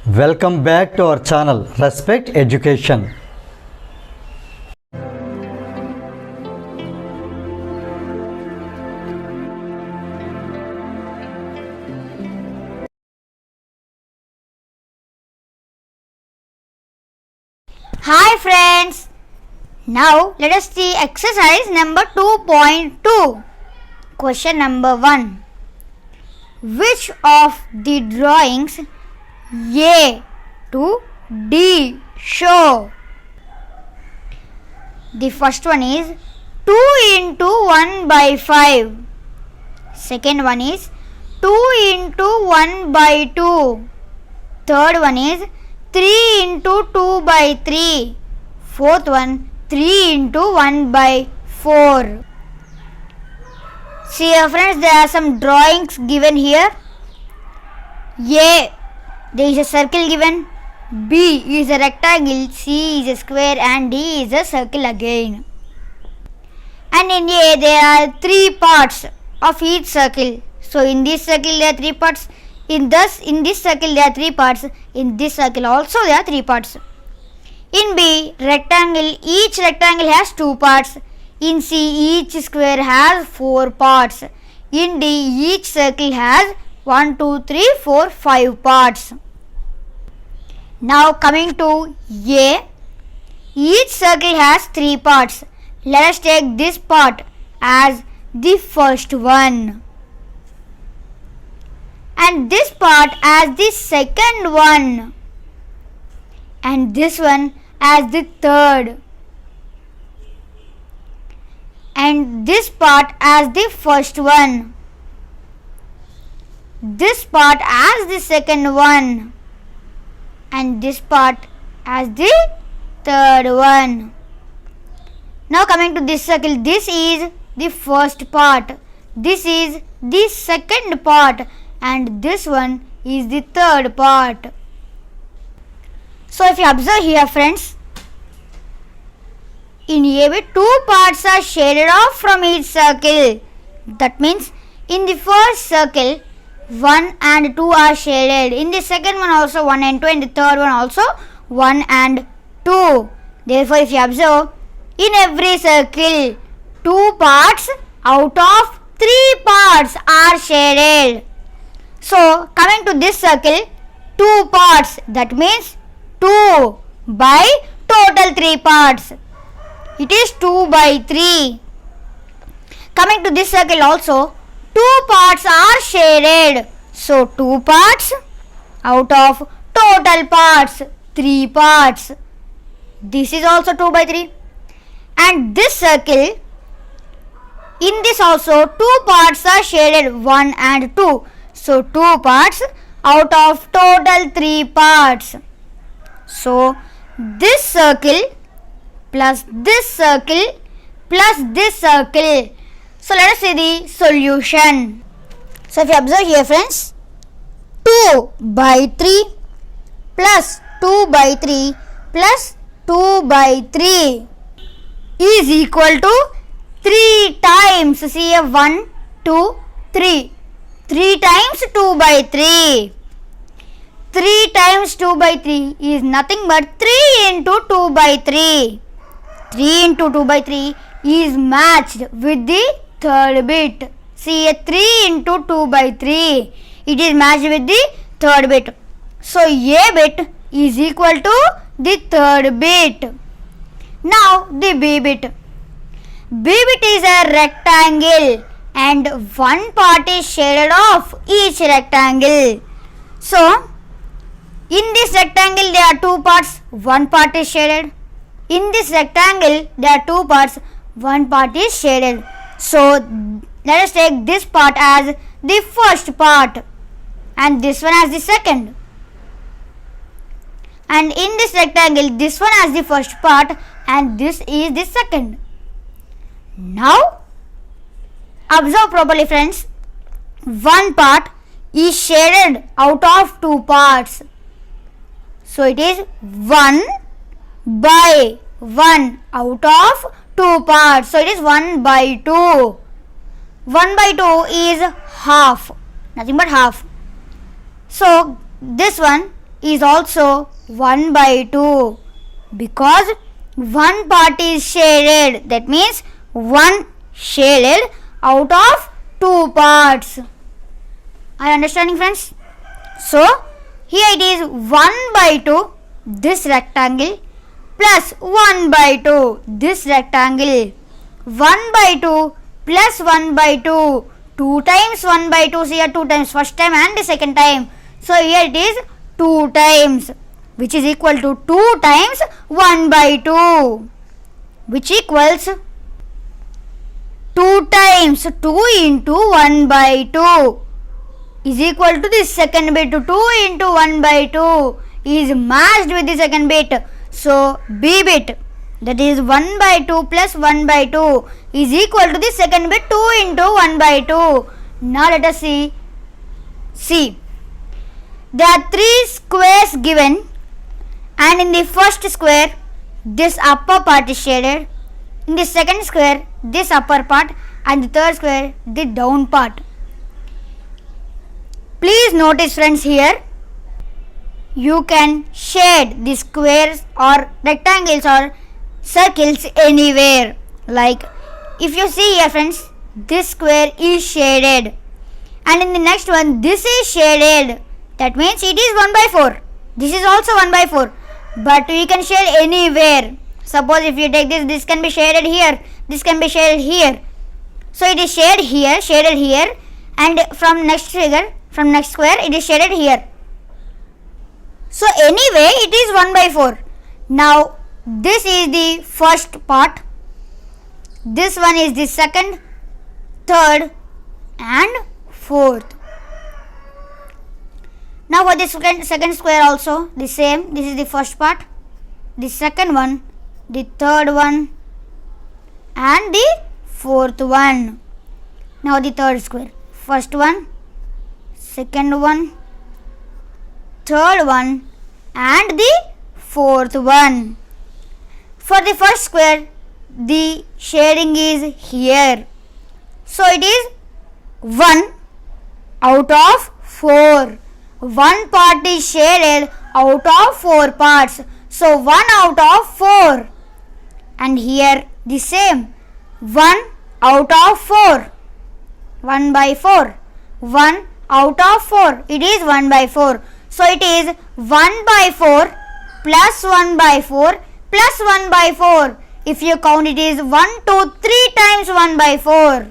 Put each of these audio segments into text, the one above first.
Welcome back to our channel Respect Education. Hi friends, now let us see exercise number 2.2. Question number 1. Which of the drawings A to D show? The first one is 2 into 1 by 5. Second one is 2 into 1 by 2. Third one is 3 into 2 by 3. Fourth one 3 into 1 by 4. See here friends, there are some drawings given here. A, there is a circle given. B is a rectangle. C is a square and D is a circle again. And in A there are 3 parts of each circle. So in this circle there are 3 parts. In this circle there are 3 parts. In this circle also there are 3 parts. In B, rectangle, each rectangle has 2 parts. In C, each square has 4 parts. In D, each circle has 1, 2, 3, 4, 5 parts. Now coming to A, each circle has 3 parts. Let us take this part as the first one. And this part as the second one, and this one as the third, and this part as the first one, this part as the second one, and this part as the third one. Now coming to this circle, this is the first part, this is the second part, and this one is the third part. So if you observe here friends, in AB 2 parts are shaded off from each circle. That means in the first circle 1 and 2 are shaded. In the second one also 1 and 2, and the third one also 1 and 2. Therefore if you observe, in every circle 2 parts out of 3 parts are shaded. So coming to this circle, 2 parts, that means 2 by total 3 parts. It is 2 by 3. Coming to this circle also, 2 parts are shaded. So 2 parts out of total parts, 3 parts. This is also 2 by 3. And this circle, in this also 2 parts are shaded, 1 and 2. So 2 parts out of total 3 parts. So this circle plus this circle plus this circle. So let us see the solution. So if you observe here friends, 2 by 3 plus 2 by 3 plus 2 by 3 is equal to 3 times. See here, 1, 2, 3. 3 times 2 by 3. 3 times 2 by 3 is nothing but 3 into 2 by 3. 3 into 2 by 3 is matched with the third bit. See here, 3 into 2 by 3. It is matched with the third bit. So A bit is equal to the third bit. Now the B bit. B bit is a rectangle and one part is shaded off each rectangle. So in this rectangle there are 2 parts, one part is shaded. In this rectangle there are 2 parts, one part is shaded. So let us take this part as the first part and this one as the second. And in this rectangle this one as the first part and this is the second. Now observe properly friends, one part is shaded out of 2 parts. So it is 1 by 1 out of 2 parts. So it is 1 by 2. 1 by 2 is half, nothing but half. So this one is also 1 by 2 because one part is shaded. That means one shaded out of two parts. Are you understanding, friends? So here it is 1 by 2 this rectangle plus 1 by 2 this rectangle. 1 by 2 plus 1 by 2. 2 times 1 by 2. So here 2 times first time and the second time. So here it is 2 times, which is equal to 2 times 1 by 2, which equals 2 times 2 into 1 by 2 is equal to the second bit. 2 into 1 by 2 is matched with the second bit. So B bit, that is 1 by 2 plus 1 by 2 is equal to the second bit 2 into 1 by 2. Now let us see C. There are 3 squares given, and in the first square this upper part is shaded, in the second square this upper part, and the third square the down part. Please notice, friends, here you can shade the squares or rectangles or circles anywhere. Like if you see here, friends, this square is shaded, and in the next one this is shaded. That means it is 1 by 4. This is also 1 by 4. But we can shade anywhere. Suppose if you take this, this can be shaded here. This can be shaded here. So it is shaded here, and from next figure, from next square, it is shaded here. So anyway, it is 1 by 4. Now this is the first part. This one is the second, third, and fourth. Now for the second square also the same. This is the first part, the second one, the third one, and the fourth one. Now the third square. First one, second one, third one, and the fourth one. For the first square, the shading is here. So it is 1 out of 4. One part is shaded out of 4 parts. So 1 out of 4. And here the same. 1 out of 4. 1 by 4. 1 out of 4. It is 1 by 4. So it is 1 by 4 plus 1 by 4 plus 1 by 4. If you count, it is 1, 2, 3 times 1 by 4.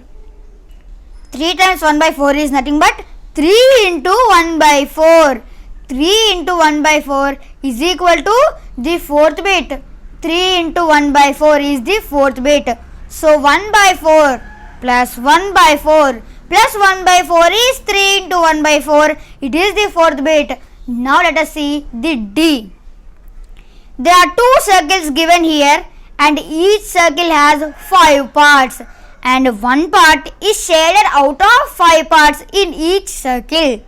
3 times 1 by 4 is nothing but 3 into 1 by 4. 3 into 1 by 4 is equal to the fourth bit. 3 into 1 by 4 is the fourth bit. So 1 by 4 plus 1 by 4 plus 1 by 4 is 3 into 1 by 4. It is the fourth bit. Now let us see the D. There are 2 circles given here, and each circle has 5 parts, and one part is shaded out of 5 parts in each circle.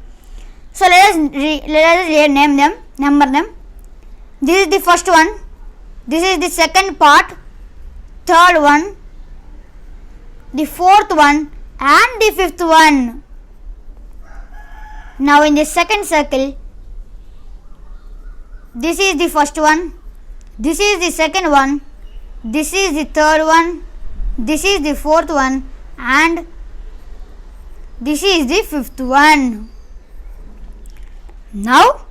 So let us name them, number them. This is the first one, this is the second part, third one, the fourth one, and the fifth one. Now in the second circle, this is the first one, this is the second one, this is the third one, this is the fourth one, and this is the fifth one. Now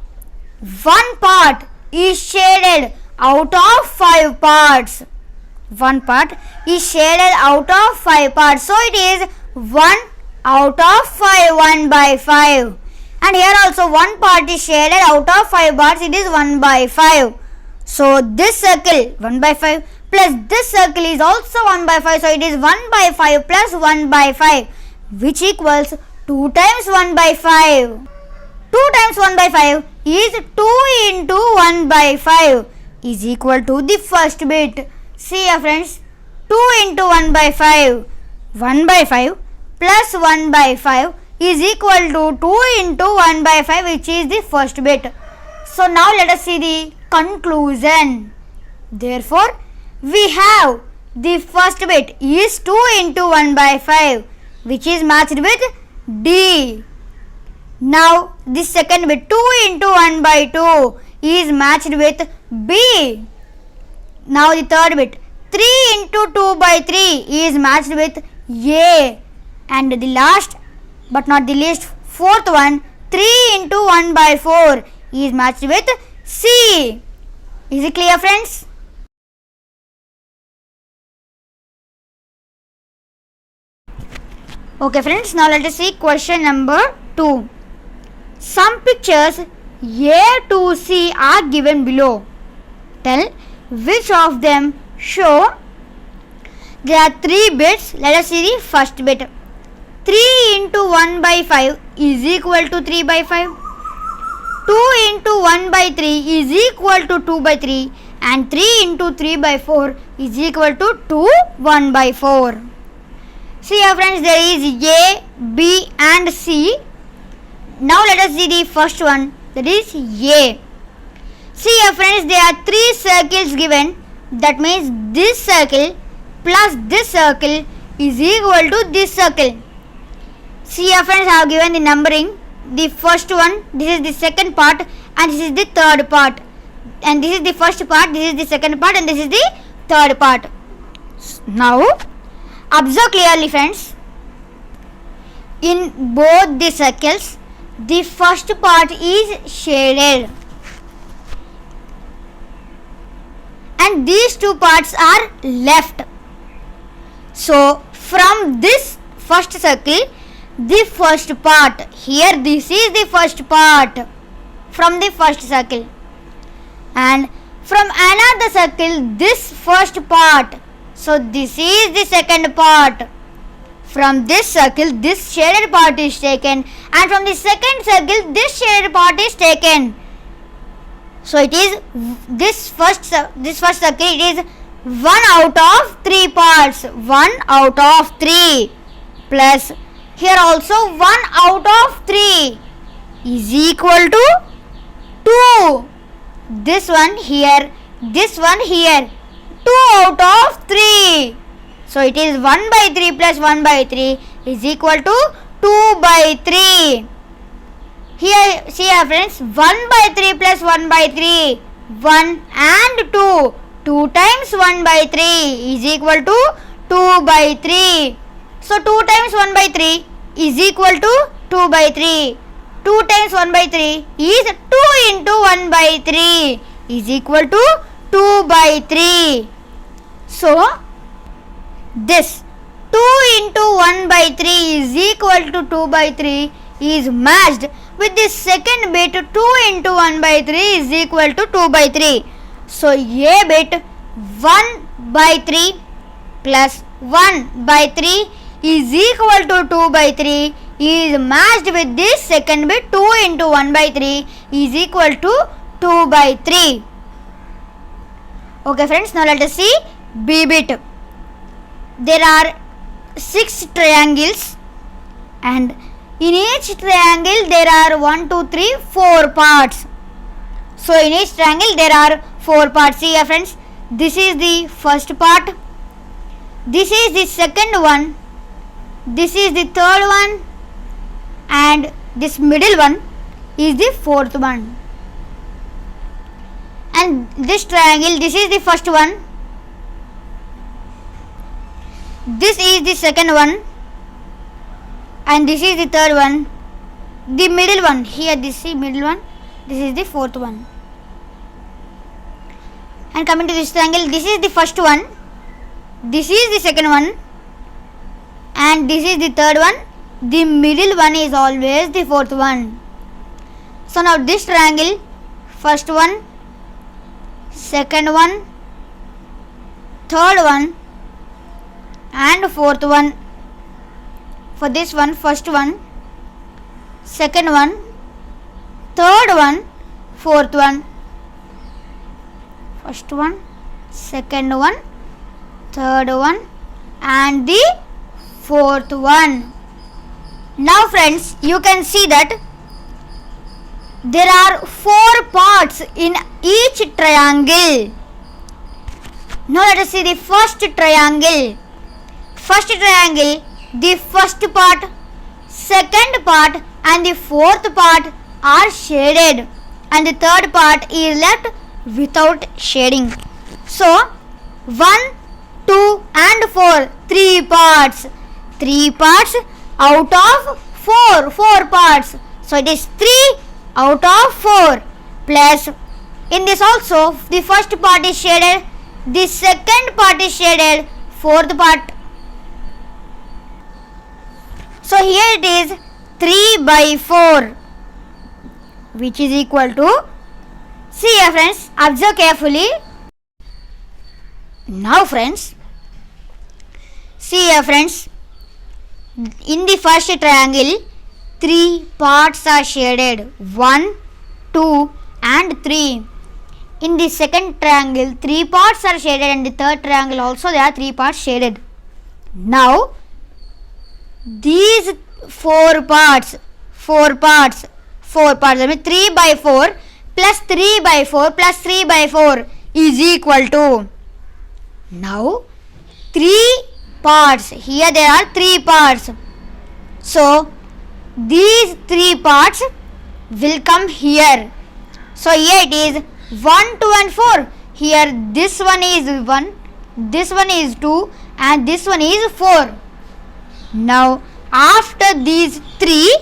one part is shaded out of 5 parts. One part is shaded out of 5 parts. So it is 1 out of 5, 1 by 5. And here also one part is shaded out of 5 parts. It is 1 by 5. So this circle 1 by 5 plus this circle is also 1 by 5. So it is 1 by 5 plus 1 by 5, which equals 2 times 1 by 5. 2 times 1 by 5 is 2 into 1 by 5 is equal to the first bit. See here, friends, 2 into 1 by 5. 1 by 5 plus 1 by 5 is equal to 2 into 1 by 5, which is the first bit. So now let us see the conclusion. Therefore, we have the first bit is 2 into 1 by 5, which is matched with D. Now this second bit 2 into 1 by 2 is matched with B. Now the third bit 3 into 2 by 3 is matched with A. And the last but not the least fourth one 3 into 1 by 4 is matched with C. Is it clear, friends? Okay friends, now let us see question number 2. Some pictures A to C are given below. Tell which of them show. There are 3 bits. Let us see the first bit. 3 into 1 by 5 is equal to 3 by 5. 2 into 1 by 3 is equal to 2 by 3. And 3 into 3 by 4 is equal to 2 1 by 4. See here friends, there is A, B and C. Now let us see the first one, that is A. See here friends, there are 3 circles given. That means this circle plus this circle is equal to this circle. See here friends, I have given the numbering. The first one, this is the second part and this is the third part. And this is the first part, this is the second part and this is the third part. Now observe clearly friends. In both the circles, the first part is shaded. And these two parts are left. So from this first circle, the first part, here this is the first part from the first circle. And from another circle, this first part. So this is the second part. From this circle, this shaded part is taken, and from the second circle, this shaded part is taken. So it is this first circle. It is 1 out of 3 parts. 1 out of 3 plus here also 1 out of 3 is equal to 2. This one here. This one here. 2 out of 3. So it is 1 by 3 plus 1 by 3 is equal to 2 by 3. Here, see here friends, 1 by 3 plus 1 by 3, 1 and 2. 2 times 1 by 3 is equal to 2 by 3. So 2 times 1 by 3 is equal to 2 by 3. 2 times 1 by 3 is 2 into 1 by 3 is equal to 2 by 3. So this 2 into 1 by 3 is equal to 2 by 3 is matched with the second bit 2 into 1 by 3 is equal to 2 by 3. So A bit 1 by 3 plus 1 by 3 is equal to 2 by 3 is matched with this second bit 2 into 1 by 3 is equal to 2 by 3. Okay friends, now let us see B bit. There are 6 triangles and in each triangle there are 1, 2, 3, 4 parts. So in each triangle there are 4 parts. See here friends, this is the first part, this is the second one, this is the third one, and this middle one is the fourth one. And this triangle, this is the first one, this is the second one, and this is the third one. The middle one, here this is middle one, this is the fourth one. And coming to this triangle, this is the first one, this is the second one, and this is the third one. The middle one is always the fourth one. So now this triangle, first one, second one, third one and fourth one. For this one, first one, second one, third one, fourth one. First one, second one, third one and the fourth one. Now friends, you can see that there are 4 parts in each triangle. Now let us see the first triangle. First triangle, the first part, second part and the fourth part are shaded and the third part is left without shading. So 1, 2 and 4, 3 parts. 3 parts out of 4 parts. So it is 3 out of 4 plus in this also the first part is shaded, the second part is shaded, fourth part. So here it is 3 by 4 which is equal to, see here friends, observe carefully. Now friends, see here friends, in the first triangle 3 parts are shaded, 1, 2 and 3. In the second triangle 3 parts are shaded and the third triangle also there are 3 parts shaded. Now these 4 parts, that means 3 by 4 plus 3 by 4 plus 3 by 4 is equal to, now 3 parts, here there are 3 parts. So these 3 parts will come here. So here it is 1, 2 and 4. Here this one is 1, this one is 2 and this one is 4. Now after these 3,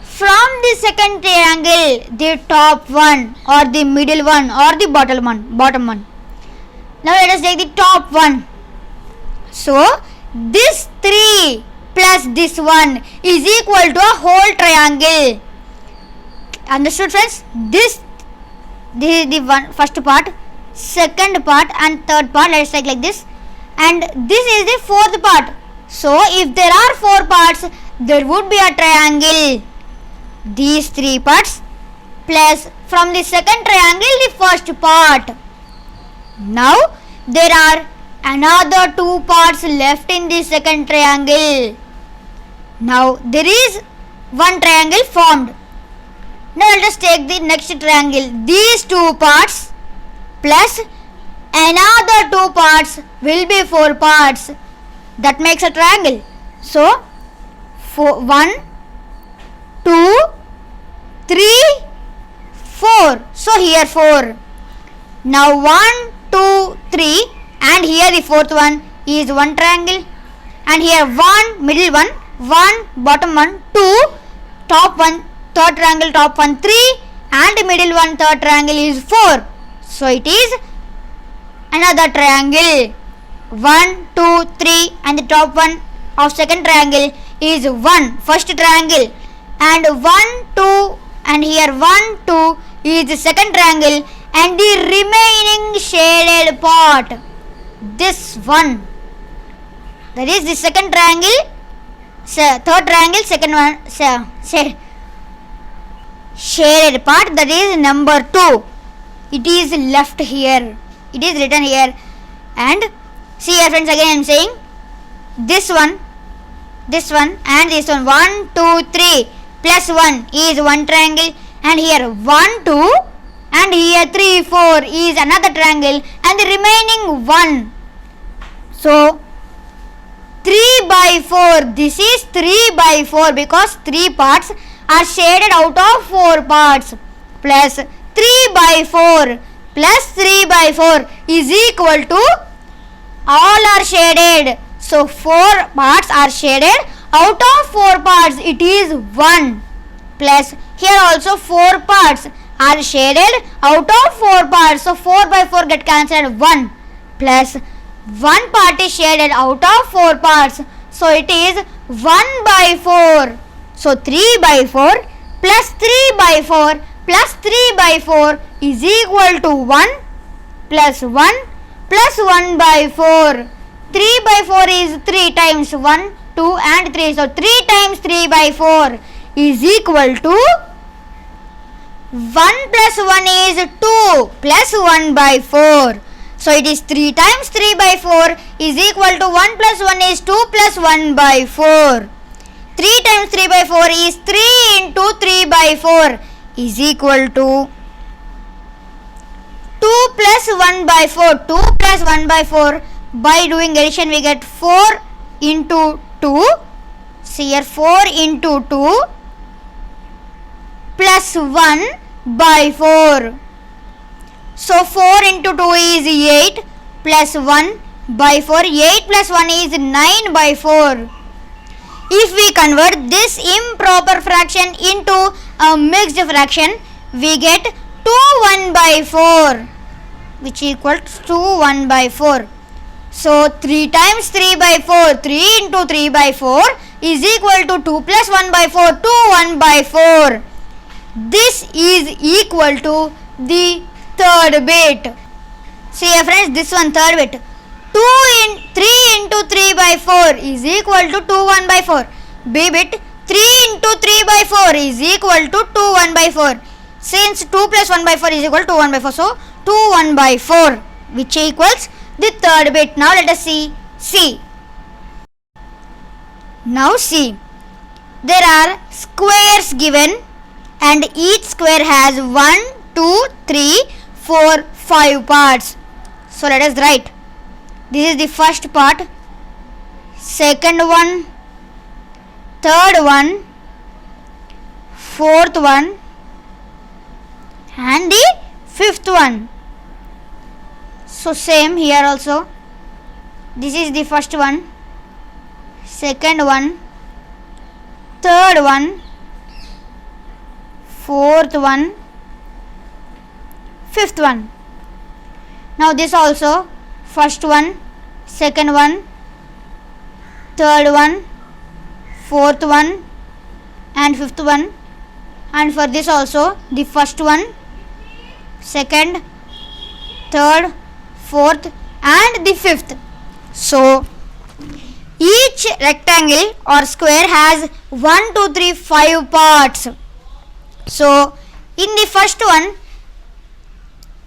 from the second triangle, the top one or the middle one or the bottom one. Now let us take the top one. So this 3 plus this 1 is equal to a whole triangle. Understood friends? This is the one first part, second part and third part. Let us take like this, and this is the fourth part. So if there are 4 parts, there would be a triangle. These 3 parts plus from the second triangle the first part. Now there are another 2 parts left in the second triangle. Now there is one triangle formed. Now let us take the next triangle. These 2 parts plus another 2 parts will be 4 parts. That makes a triangle. So 1, 2, 3, 4. So here 4. Now 1, 2, 3 and here the fourth one is one triangle, and here 1 middle one, 1 bottom one, 2 top one, third triangle top one 3 and middle one third triangle is 4. So it is another triangle. 1, 2, 3 and the top one of second triangle is 1 first triangle, and 1, 2 and here 1, 2 is the second triangle, and the remaining shaded part, this one, that is the second triangle, third triangle, second one, shaded part, that is number 2. It is left here, it is written here. And see here friends, again I am saying this one and this one, 1, 2, 3 plus 1 is one triangle, and here 1, 2 and here 3, 4 is another triangle, and the remaining 1. So 3 by 4, this is 3 by 4 because 3 parts are shaded out of 4 parts, plus 3 by 4 plus 3 by 4 is equal to, all are shaded. So 4 parts are shaded out of 4 parts, it is 1, plus here also 4 parts are shaded out of 4 parts. So 4 by 4 get cancelled, 1, plus 1 part is shaded out of 4 parts. So it is 1 by 4. So 3 by 4 plus 3 by 4 plus 3 by 4 is equal to 1 plus 1 plus 1 by 4. 3 by 4 is 3 times 1, 2 and 3. So 3 times 3 by 4 is equal to 1 plus 1 is 2 plus 1 by 4. So it is 3 times 3 by 4 is equal to 1 plus 1 is 2 plus 1 by 4. 3 times 3 by 4 is 3 into 3 by 4 is equal to 2 plus 1 by 4. 2 plus 1 by 4, by doing addition we get 4 into 2. See here, 4 into 2 plus 1 by 4. So 4 into 2 is 8 plus 1 by 4. 8 plus 1 is 9 by 4. If we convert this improper fraction into a mixed fraction, we get 2 1 by 4, which equals to 1 by 4. So 3 times 3 by 4, 3 into 3 by 4 is equal to 2 plus 1 by 4, 2 1 by 4. This is equal to the third bit. See here friends, this one third bit. 3 into 3 by 4 is equal to 2 1 by 4. B bit, 3 into 3 by 4 is equal to 2 1 by 4. Since 2 plus 1 by 4 is equal to 1 by 4, so 2 1 by 4, which equals the third bit. Now let us see C. Now see, there are squares given and each square has 1, 2, 3, 4, 5 parts. So let us write. This is the first part, second one, third one, fourth one and the fifth one. So same here also. This is the first one, second one, third one, fourth one, fifth one. Now this also, first one, second one, third one, fourth one and fifth one. And for this also, the first one, second, third, fourth and the fifth. So each rectangle or square has 1, 2, 3, 5 parts. So in the first one,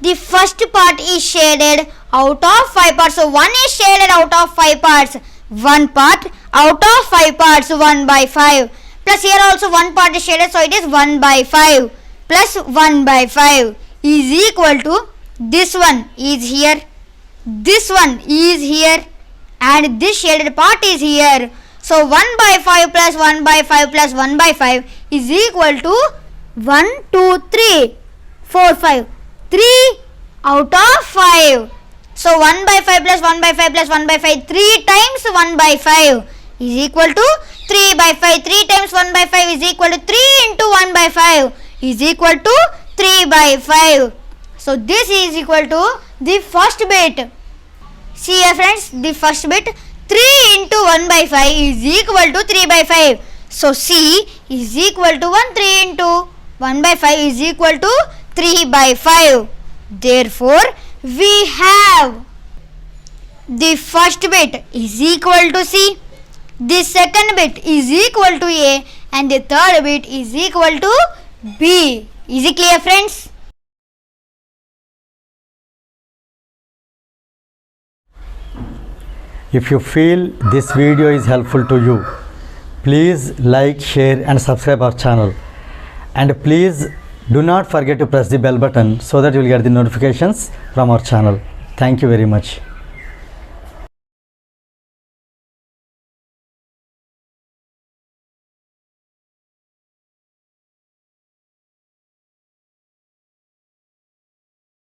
the first part is shaded out of 5 parts. So 1 is shaded out of 5 parts. 1 part out of 5 parts, 1 by 5. Plus here also 1 part is shaded, so it is 1 by 5 plus 1 by 5 is equal to this one is here, this one is here and this shaded part is here. So 1 by 5 plus 1 by 5 plus 1 by 5 is equal to 1, 2, 3, 4, 5. 3 out of 5. So 1 by 5 plus 1 by 5 plus 1 by 5, 3 times 1 by 5 is equal to 3 by 5. 3 times 1 by 5 is equal to 3 into 1 by 5 is equal to 3 by 5. So this is equal to the first bit. See here friends, the first bit, 3 into 1 by 5 is equal to 3 by 5. So C is equal to 1, 3 into 1 by 5 is equal to 3 by 5. Therefore, we have the first bit is equal to C, the second bit is equal to A and the third bit is equal to B. Is it clear friends? If you feel this video is helpful to you, please like, share and subscribe our channel. And please do not forget to press the bell button so that you will get the notifications from our channel. Thank you very much.